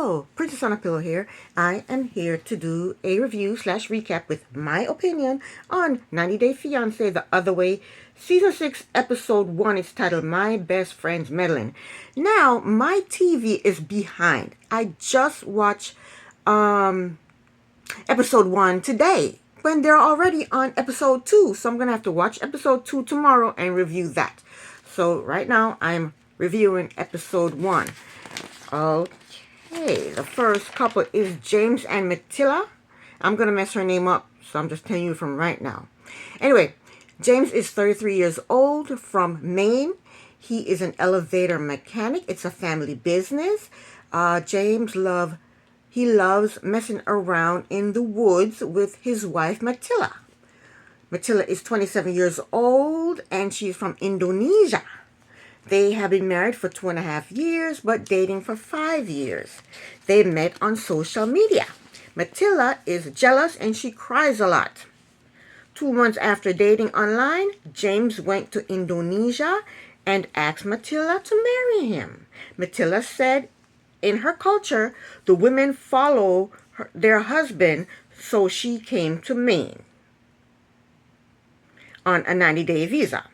Hello, Princess on a Pillow here. I am here to do a review slash recap with my opinion on 90 Day Fiancé the Other Way. Season 6, Episode 1 is titled My Best Friend's Meddling. Now, my TV is behind. I just watched Episode 1 today when they're already on Episode 2. So I'm going to have to watch Episode 2 tomorrow and review that. So right now, I'm reviewing Episode 1. Okay, the first couple is James and Matilda. I'm going to mess her name up, so I'm just telling you from right now. Anyway, James is 33 years old from Maine. He is an elevator mechanic. It's a family business. James loves messing around in the woods with his wife, Matilda. Matilda is 27 years old, and she's from Indonesia. They have been married for 2.5 years, but dating for 5 years. They met on social media. Matilda is jealous and she cries a lot. 2 months after dating online, James went to Indonesia and asked Matilda to marry him. Matilda said in her culture, the women follow their husband, so she came to Maine on a 90-day visa.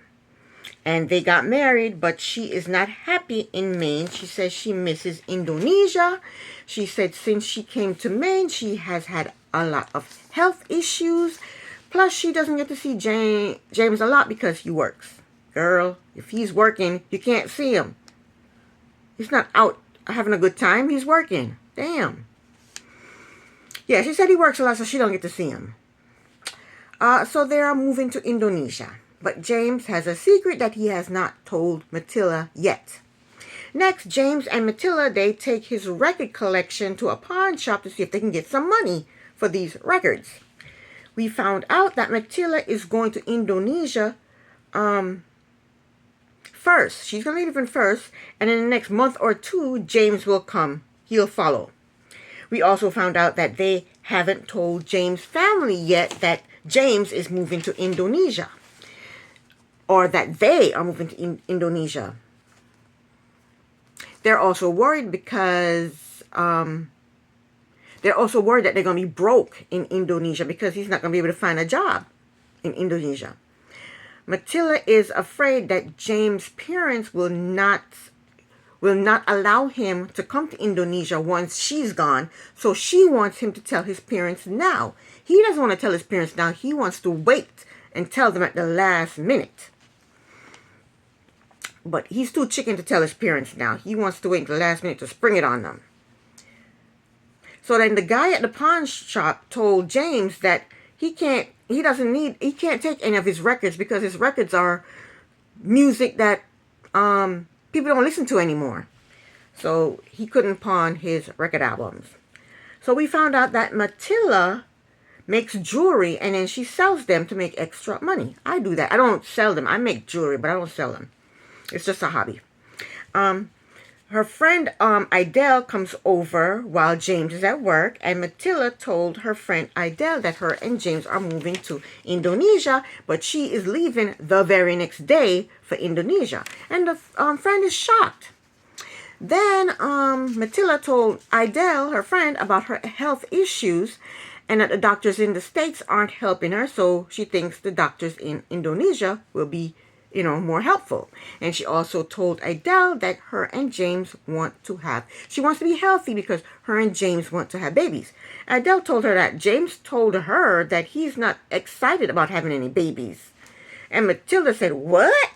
And they got married, but she is not happy in Maine. She says she misses Indonesia. She said since she came to Maine, she has had a lot of health issues. Plus, she doesn't get to see James a lot because he works. Girl, if he's working, you can't see him. He's not out having a good time. He's working. Damn. Yeah, she said he works a lot, so she don't get to see him. So they are moving to Indonesia. But James has a secret that he has not told Matilda yet. Next, James and Matilda, they take his record collection to a pawn shop to see if they can get some money for these records. We found out that Matilda is going to Indonesia first. She's going to leave him first, and in the next month or two, James will come. He'll follow. We also found out that they haven't told James' family yet that James is moving to Indonesia. Or that they are moving to Indonesia. They're also worried because they're also worried that they're going to be broke in Indonesia because he's not going to be able to find a job in Indonesia. Matilda is afraid that James' parents will not allow him to come to Indonesia once she's gone. So she wants him to tell his parents now. He doesn't want to tell his parents now. He wants to wait and tell them at the last minute. But he's too chicken to tell his parents now. He wants to wait until the last minute to spring it on them. So then the guy at the pawn shop told James that he can't take any of his records because his records are music that people don't listen to anymore. So he couldn't pawn his record albums. So we found out that Matilda makes jewelry and then she sells them to make extra money. I do that. I don't sell them. I make jewelry, but I don't sell them. It's just a hobby. Her friend Idelle comes over while James is at work, and Matilda told her friend Idelle that her and James are moving to Indonesia, but she is leaving the very next day for Indonesia. And the friend is shocked. Then Matilda told Idelle, her friend, about her health issues and that the doctors in the States aren't helping her, so she thinks the doctors in Indonesia will be more helpful. And she also told Idelle that her and James she wants to be healthy because her and James want to have babies. Idelle told her that James told her that he's not excited about having any babies. And Matilda said, what?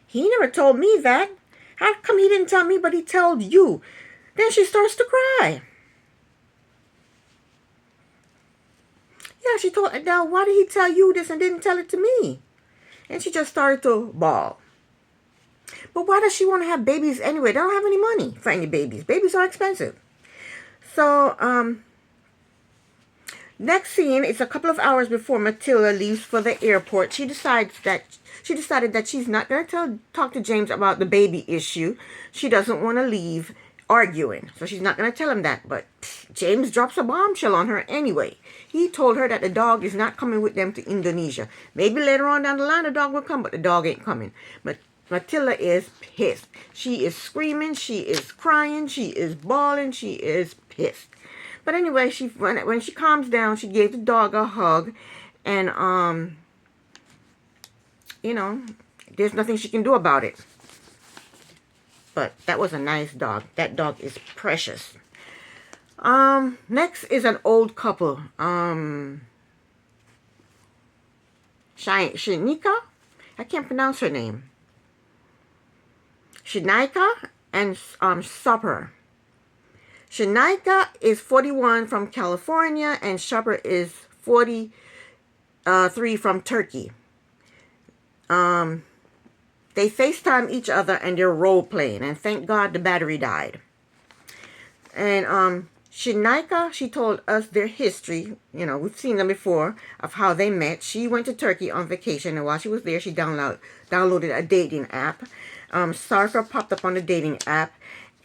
He never told me that. How come he didn't tell me, but he told you? Then she starts to cry. Yeah, she told Idelle, why did he tell you this and didn't tell it to me? And she just started to bawl. But why does she want to have babies anyway? They don't have any money for any babies. Babies are expensive. So, next scene, it's a couple of hours before Matilda leaves for the airport. She decided that she's not going to talk to James about the baby issue. She doesn't want to leave arguing. So she's not going to tell him that. But James drops a bombshell on her anyway. He told her that the dog is not coming with them to Indonesia. Maybe later on down the line the dog will come, but the dog ain't coming. But Matilda is pissed. She is screaming. She is crying. She is bawling. She is pissed. But anyway, when she calms down, she gave the dog a hug, and you know, there's nothing she can do about it. But that was a nice dog. That dog is precious. Next is an old couple. Shanika? I can't pronounce her name. Shanika and Supper. Shanika is 41 from California, and Supper is 43 from Turkey. They FaceTime each other and they're role playing, and thank God the battery died. And Shanika, she told us their history. You know, we've seen them before, of how they met. She went to Turkey on vacation, and while she was there, she downloaded a dating app. Sarfa popped up on the dating app,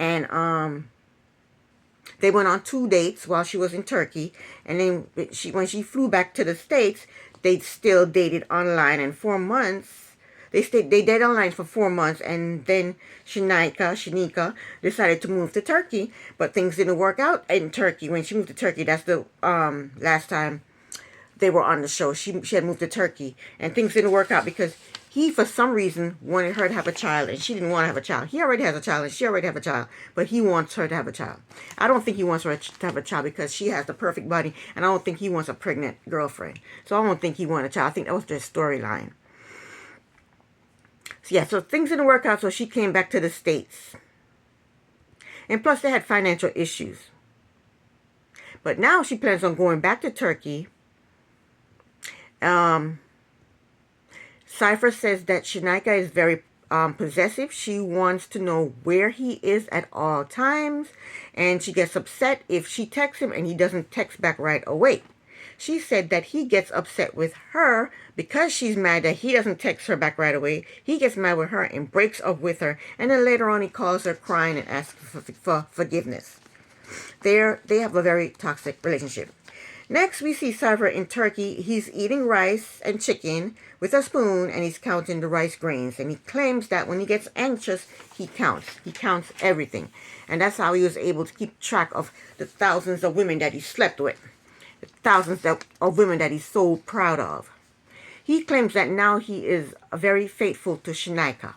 and they went on 2 dates while she was in Turkey. And then when she flew back to the States, they still dated online, and 4 months. They dated online for 4 months, and then Shanika decided to move to Turkey, but things didn't work out in Turkey. When she moved to Turkey, that's the last time they were on the show. She had moved to Turkey, and things didn't work out because he, for some reason, wanted her to have a child, and she didn't want to have a child. He already has a child, and she already has a child, but he wants her to have a child. I don't think he wants her to have a child because she has the perfect body, and I don't think he wants a pregnant girlfriend. So I don't think he wanted a child. I think that was their storyline. Yeah, so things didn't work out, so she came back to the States. And plus, they had financial issues. But now she plans on going back to Turkey. Cypher says that Shanika is very possessive. She wants to know where he is at all times. And she gets upset if she texts him and he doesn't text back right away. She said that he gets upset with her because she's mad that he doesn't text her back right away. He gets mad with her and breaks up with her. And then later on he calls her crying and asks for forgiveness. They have a very toxic relationship. Next, we see Cypher in Turkey. He's eating rice and chicken with a spoon, and he's counting the rice grains. And he claims that when he gets anxious, he counts. He counts everything. And that's how he was able to keep track of the thousands of women that he slept with. The thousands of women that he's so proud of. He claims that now he is very faithful to Shanika.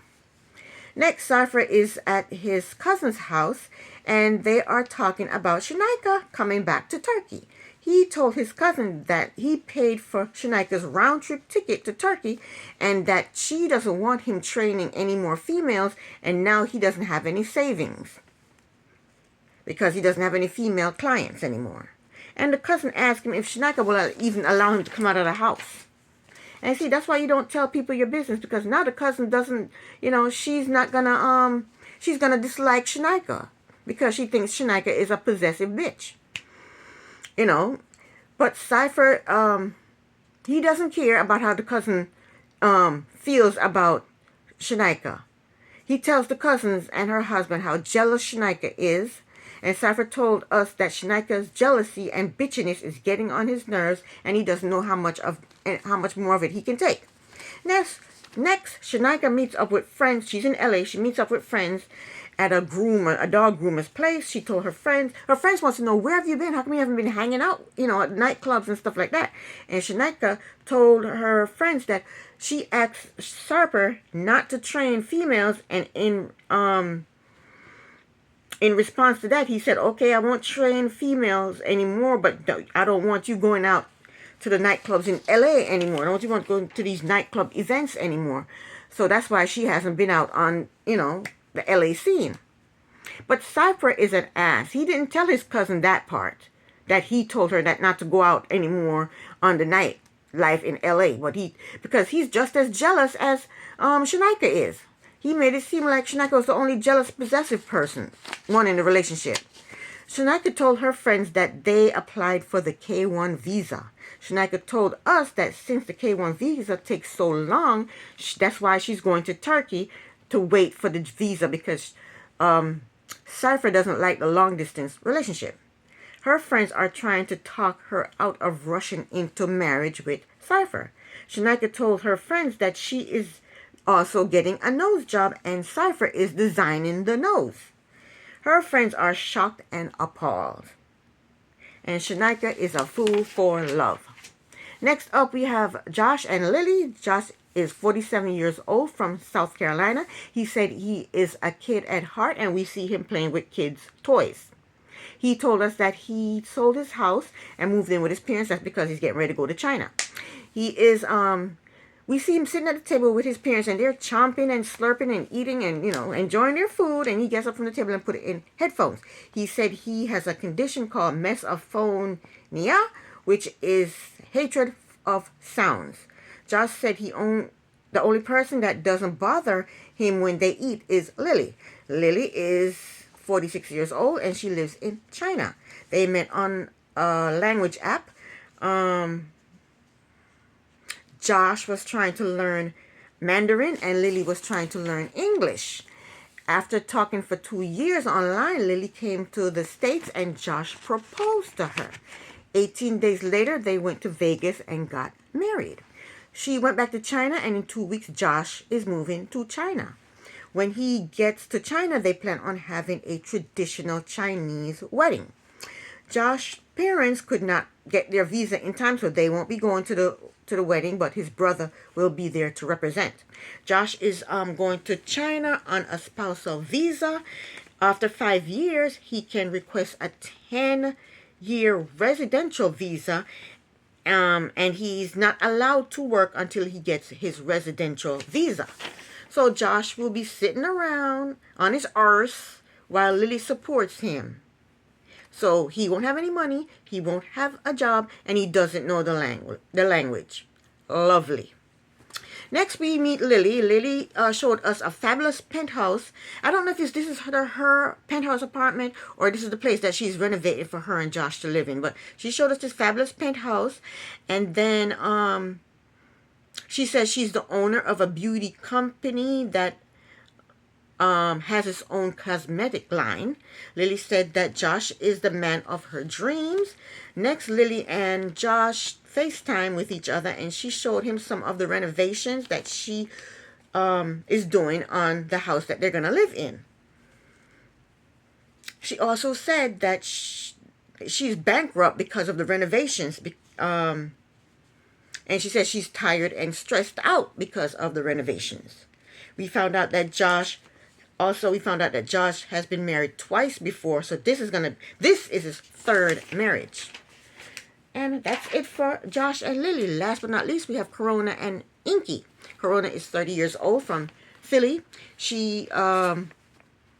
Next, Cypher is at his cousin's house, and they are talking about Shanika coming back to Turkey. He told his cousin that he paid for Shanika's round-trip ticket to Turkey, and that she doesn't want him training any more females, and now he doesn't have any savings because he doesn't have any female clients anymore. And the cousin asked him if Shanika will even allow him to come out of the house. And see, that's why you don't tell people your business, because now the cousin doesn't, she's gonna dislike Shanika because she thinks Shanika is a possessive bitch. But Cypher, he doesn't care about how the cousin feels about Shanika. He tells the cousins and her husband how jealous Shanika is. And Cypher told us that Shanika's jealousy and bitchiness is getting on his nerves, and he doesn't know how much more of it he can take. Next, Shanika meets up with friends. She's in LA. She meets up with friends at a dog groomer's place. She told her friends wants to know, where have you been? How come you haven't been hanging out, at nightclubs and stuff like that? And Shanika told her friends that she asked Cypher not to train females, and in response to that, he said, okay, I won't train females anymore, but I don't want you going out to the nightclubs in LA anymore. I don't want you going to these nightclub events anymore. So that's why she hasn't been out on, the LA scene. But Cypher is an ass. He didn't tell his cousin that part, that he told her that not to go out anymore on the nightlife in LA. Because he's just as jealous as Shanika is. He made it seem like Shanika was the only jealous, possessive one in the relationship. Shanika told her friends that they applied for the K1 visa. Shanika told us that since the K1 visa takes so long, that's why she's going to Turkey to wait for the visa, because Cypher doesn't like the long-distance relationship. Her friends are trying to talk her out of rushing into marriage with Cypher. Shanika told her friends that she is also getting a nose job, and Cypher is designing the nose. Her friends are shocked and appalled. And Shanika is a fool for love. Next up, we have Josh and Lily. Josh is 47 years old from South Carolina. He said he is a kid at heart, and we see him playing with kids' toys. He told us that he sold his house and moved in with his parents. That's because he's getting ready to go to China. He is, we see him sitting at the table with his parents, and they're chomping and slurping and eating and, enjoying their food. And he gets up from the table and put it in headphones. He said he has a condition called mesophonia, which is hatred of sounds. Josh said the only person that doesn't bother him when they eat is Lily. Lily is 46 years old, and she lives in China. They met on a language app. Josh was trying to learn Mandarin, and Lily was trying to learn English. After talking for 2 years online, Lily came to the States, and Josh proposed to her. 18 days later, they went to Vegas and got married. She went back to China, and in 2 weeks, Josh is moving to China. When he gets to China, they plan on having a traditional Chinese wedding. Josh's parents could not get their visa in time, so they won't be going to the wedding, but his brother will be there to represent. Josh is going to China on a spousal visa. After 5 years, he can request a 10-year residential visa, and he's not allowed to work until he gets his residential visa. So Josh will be sitting around on his arse while Lily supports him. So he won't have any money, he won't have a job, and he doesn't know the language. Lovely. Next, we meet Lily. Lily showed us a fabulous penthouse. I don't know if this is her penthouse apartment, or this is the place that she's renovating for her and Josh to live in. But she showed us this fabulous penthouse. And then she says she's the owner of a beauty company that has its own cosmetic line. Lily said that Josh is the man of her dreams. Next, Lily and Josh FaceTime with each other, and she showed him some of the renovations that she is doing on the house that they're going to live in. She also said that she's bankrupt because of the renovations, and she says she's tired and stressed out because of the renovations. We found out that Josh has been married twice before, so this is his third marriage. And that's it for Josh and Lily. Last but not least, we have Corona and Inky. Corona is 30 years old from Philly. She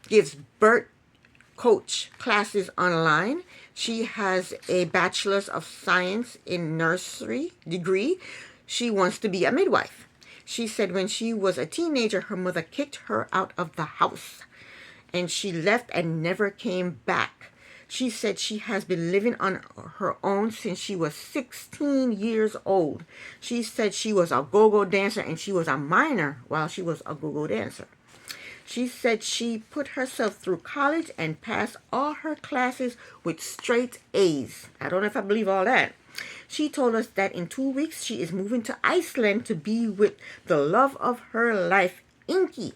gives birth coach classes online. She has a bachelor's of science in nursery degree. She wants to be a midwife. She said when she was a teenager, her mother kicked her out of the house, and she left and never came back. She said she has been living on her own since she was 16 years old. She said she was a go-go dancer, and she was a minor while she was a go-go dancer. She said she put herself through college and passed all her classes with straight A's. I don't know if I believe all that. She told us that in 2 weeks she is moving to Iceland to be with the love of her life, Inky.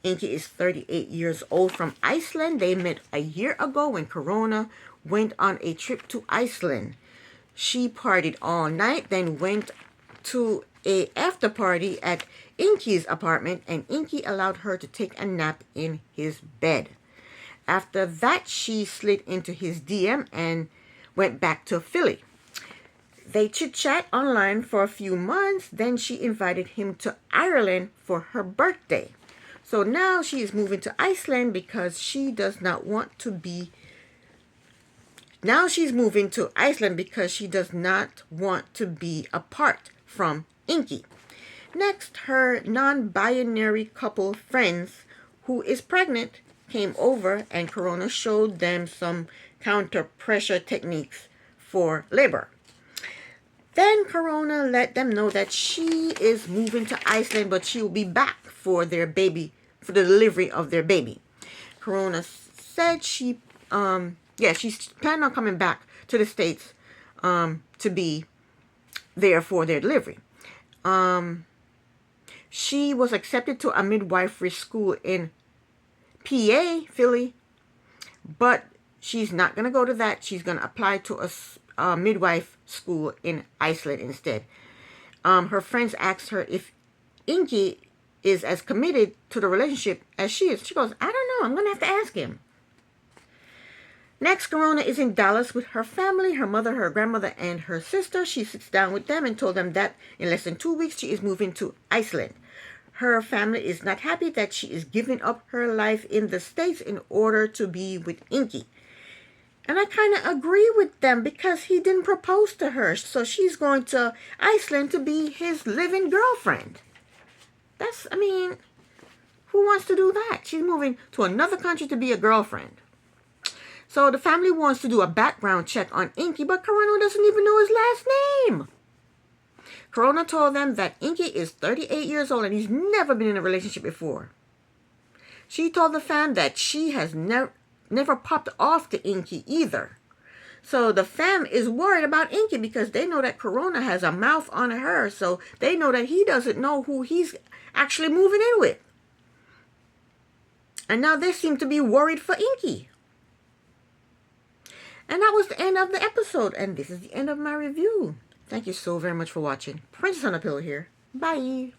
Inky is 38 years old from Iceland. They met a year ago when Corona went on a trip to Iceland. She partied all night, then went to a after party at Inky's apartment, and Inky allowed her to take a nap in his bed. After that, she slid into his DM and went back to Philly. They chit-chat online for a few months. Then she invited him to Ireland for her birthday. So now she is moving to Iceland because she does not want to be... Now she's moving to Iceland because she does not want to be apart from Inky. Next, her non-binary couple friends, who is pregnant, came over, and Corona showed them some counter-pressure techniques for labor. Then Corona let them know that she is moving to Iceland, but she will be back for the delivery of their baby. Corona said she's planning on coming back to the States to be there for their delivery. She was accepted to a midwifery school in PA, Philly, but she's not going to go to that. She's going to apply to a midwife school in Iceland instead. Her friends asked her if Inky is as committed to the relationship as she is. She goes, I don't know. I'm going to have to ask him. Next, Corona is in Dallas with her family, her mother, her grandmother, and her sister. She sits down with them and told them that in less than 2 weeks she is moving to Iceland. Her family is not happy that she is giving up her life in the States in order to be with Inky. And I kind of agree with them because he didn't propose to her. So she's going to Iceland to be his living girlfriend. Who wants to do that? She's moving to another country to be a girlfriend. So the family wants to do a background check on Inky, but Corona doesn't even know his last name. Corona told them that Inky is 38 years old and he's never been in a relationship before. She told the fam that she has never popped off to Inky either. So the fam is worried about Inky because they know that Corona has a mouth on her, so they know that he doesn't know who he's actually moving in with. And now they seem to be worried for Inky. And that was the end of the episode, and this is the end of my review. Thank you so very much for watching. Princess on a Pillow here. Bye.